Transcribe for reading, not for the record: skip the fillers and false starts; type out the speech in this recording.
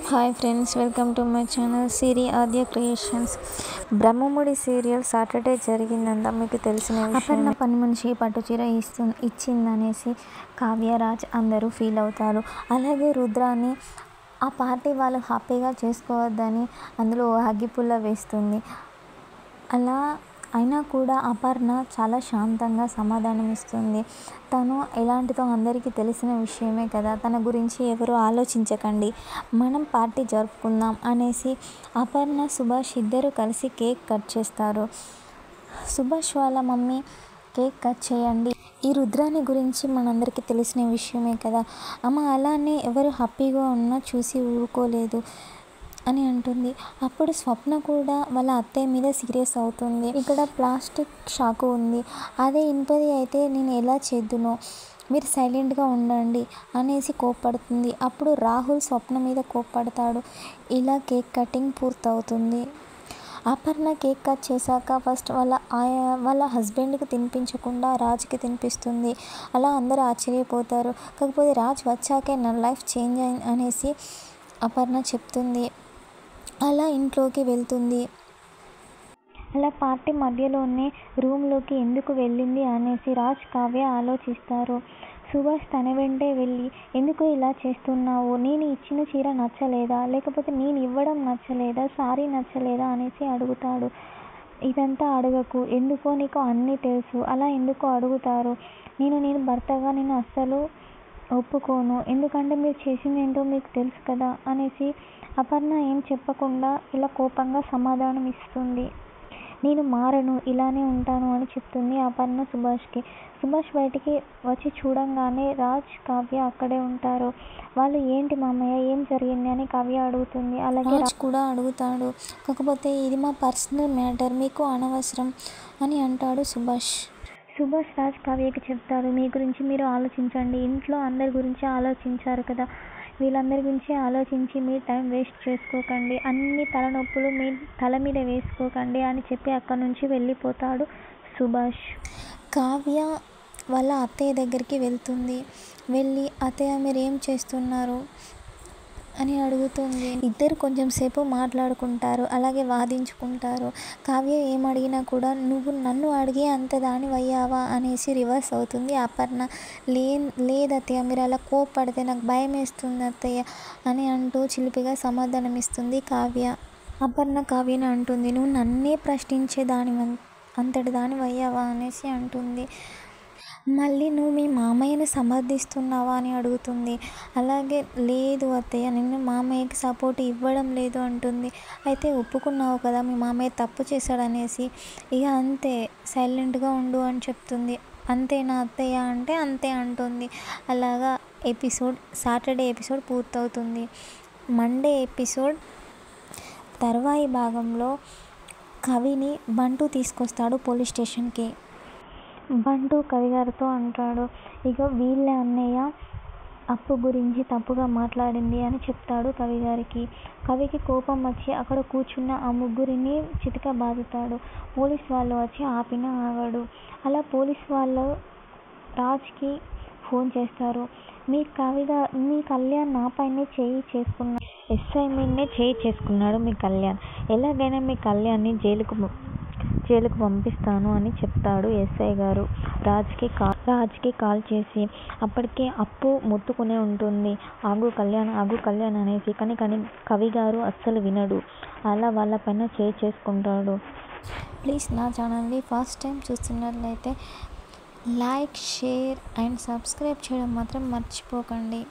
Hi friends, welcome to my channel Siri Aadya creations. Brahmamudi serial Saturday జరిగిందంతా మీకు తెలిసిన విషయం. అపర్ణ పని మనిషి పట్టుచీర ఇచ్చిందనేసి కావ్యరాజ్ అందరూ ఫీల్ అవుతారు. అలాగే రుద్రాని ఆ పార్టీ వాళ్ళు హ్యాపీగా చేసుకోవద్దని అందులో అగ్గిపుల్ల వేస్తుంది. అలా అయినా కూడా అపర్ణ చాలా శాంతంగా సమాధానం ఇస్తుంది. తను ఎలాంటిదో అందరికీ తెలిసిన విషయమే కదా, తన గురించి ఎవరు ఆలోచించకండి, మనం పార్టీ జరుపుకుందాం అనేసి అపర్ణ, సుభాష్ ఇద్దరు కలిసి కేక్ కట్ చేస్తారు. సుభాష్ వాళ్ళ మమ్మీ కేక్ కట్ చేయండి, ఈ రుద్రాని గురించి మనందరికీ తెలిసిన విషయమే కదా, అమ్మ అలానే ఎవరు హ్యాపీగా ఉన్నా చూసి ఊరుకోలేదు అని అంటుంది. అప్పుడు స్వప్న కూడా వాళ్ళ అత్తయ్య మీద సీరియస్ అవుతుంది. ఇక్కడ ప్లాస్టిక్ షాకు ఉంది, అదే ఇనుపది అయితే నేను ఎలా చేద్దునో, మీరు సైలెంట్గా ఉండండి అనేసి కోప్పడుతుంది. అప్పుడు రాహుల్ స్వప్న మీద కోప్పడతాడు. ఇలా కేక్ కటింగ్ పూర్తవుతుంది. అపర్ణ కేక్ కట్ చేశాక ఫస్ట్ వాళ్ళ హస్బెండ్కి తినిపించకుండా రాజ్కి తినిపిస్తుంది. అలా అందరూ ఆశ్చర్యపోతారు. కాకపోతే రాజ్ వచ్చాకే నా లైఫ్ చేంజ్ అయింది అనేసి అపర్ణ చెప్తుంది. అలా ఇంట్లోకి వెళ్తుంది. అలా పార్టీ మధ్యలోనే రూమ్లోకి ఎందుకు వెళ్ళింది అనేసి రాజ్, కావ్య ఆలోచిస్తారు. సుభాష్ తన వెంటే వెళ్ళి, ఎందుకు ఇలా చేస్తున్నావు, నేను ఇచ్చిన చీర నచ్చలేదా, లేకపోతే నేను ఇవ్వడం నచ్చలేదా, సారీ నచ్చలేదా అనేసి అడుగుతాడు. ఇదంతా అడగకు, ఎందుకో నీకు అన్నీ తెలుసు, అలా ఎందుకు అడుగుతారు, నేను భర్తగా నేను అస్సలు ఒప్పుకోను, ఎందుకంటే మీరు చేసింది ఏంటో మీకు తెలుసు కదా అనేసి అపర్ణ ఏం చెప్పకుండా ఇలా కోపంగా సమాధానం ఇస్తుంది. నేను మారను, ఇలానే ఉంటాను అని చెప్తుంది అపర్ణ సుభాష్కి. సుభాష్ బయటికి వచ్చి చూడంగానే రాజ్, కావ్య అక్కడే ఉంటారు. వాళ్ళు ఏంటి మామయ్య, ఏం జరిగింది అని కావ్య అడుగుతుంది. అలాగే రాజ్ కూడా అడుగుతాడు. కాకపోతే ఇది మా పర్సనల్ మ్యాటర్, మీకు అనవసరం అని అంటాడు సుభాష్. సుభాష్ రాజ్, కావ్యకి చెప్తాడు, మీ గురించి మీరు ఆలోచించండి, ఇంట్లో అందరి గురించి ఆలోచించారు కదా, వీళ్ళందరి గురించి ఆలోచించి మీ టైం వేస్ట్ చేసుకోకండి, అన్ని తలనొప్పులు మీ తల మీద వేసుకోకండి అని చెప్పి అక్కడి నుంచి వెళ్ళిపోతాడు సుభాష్. కావ్య వాళ్ళ అత్తయ్య దగ్గరికి వెళ్తుంది. వెళ్ళి, అత్తయ్య మీరు ఏం చేస్తున్నారు అని అడుగుతుంది. ఇద్దరు కొంచెం సేపు మాట్లాడుకుంటారు, అలాగే వాదించుకుంటారు. కావ్య ఏం అడిగినా కూడా నువ్వు నన్ను అడిగే అంత దానివయ్యావా అనేసి రివర్స్ అవుతుంది అపర్ణ. లేదు అత్తయ్య, మీరు అలా కోప్పడితే నాకు భయం వేస్తుంది అత్తయ్య అని అంటూ చిలిపిగా సమాధానం ఇస్తుంది కావ్య. అపర్ణ కావ్యని అంటుంది, నువ్వు నన్నే ప్రశ్నించే అంతటి దానివయ్యావా అనేసి అంటుంది. మళ్ళీ నువ్వు మీ మామయ్యని సమర్థిస్తున్నావా అని అడుగుతుంది. అలాగే లేదు అత్తయ్య, నిన్ను మామయ్యకి సపోర్ట్ ఇవ్వడం లేదు అంటుంది. అయితే ఒప్పుకున్నావు కదా మీ మామయ్య తప్పు చేశాడనేసి, ఇక అంతే సైలెంట్గా ఉండు అని చెప్తుంది. అంతేనా అత్తయ్య అంటే అంతే అంటుంది. అలాగా సాటర్డే ఎపిసోడ్ పూర్తవుతుంది. మండే ఎపిసోడ్ తర్వాయి భాగంలో కవిని బంటు తీసుకొస్తాడు పోలీస్ స్టేషన్కి. బంటు కవి గారితో అంటాడు, ఇక వీళ్ళ అన్నయ్య అప్పు గురించి తప్పుగా మాట్లాడింది అని చెప్తాడు కవి గారికి. కవికి కోపం వచ్చి అక్కడ కూర్చున్న ఆ ముగ్గురిని చితక బాదుతాడు. పోలీస్ వాళ్ళు వచ్చి ఆపినా ఆగడు. అలా పోలీస్ వాళ్ళు రాజ్కి ఫోన్ చేస్తారు. మీ కళ్యాణ్ నాపైనే చేయి చేసుకున్నాడు, ఎస్ఐ మీదనే చేయి చేసుకున్నాడు మీ కళ్యాణ్, ఎలాగైనా మీ కళ్యాణ్ని జైలుకు పంపిస్తాను అని చెప్తాడు ఎస్ఐ గారు రాజ్కి కాల్ చేసి. అప్పటికే అప్పు మొత్తుకునే ఉంటుంది, ఆగు కళ్యాణ్ అనేసి. కానీ కవి గారు అస్సలు వినడు. అలా వాళ్ళపైన చేయి చేసుకుంటాడు. ప్లీజ్ నా ఛానల్ని ఫస్ట్ టైం చూస్తున్నట్లయితే లైక్, షేర్ అండ్ సబ్స్క్రైబ్ చేయడం మాత్రం మర్చిపోకండి.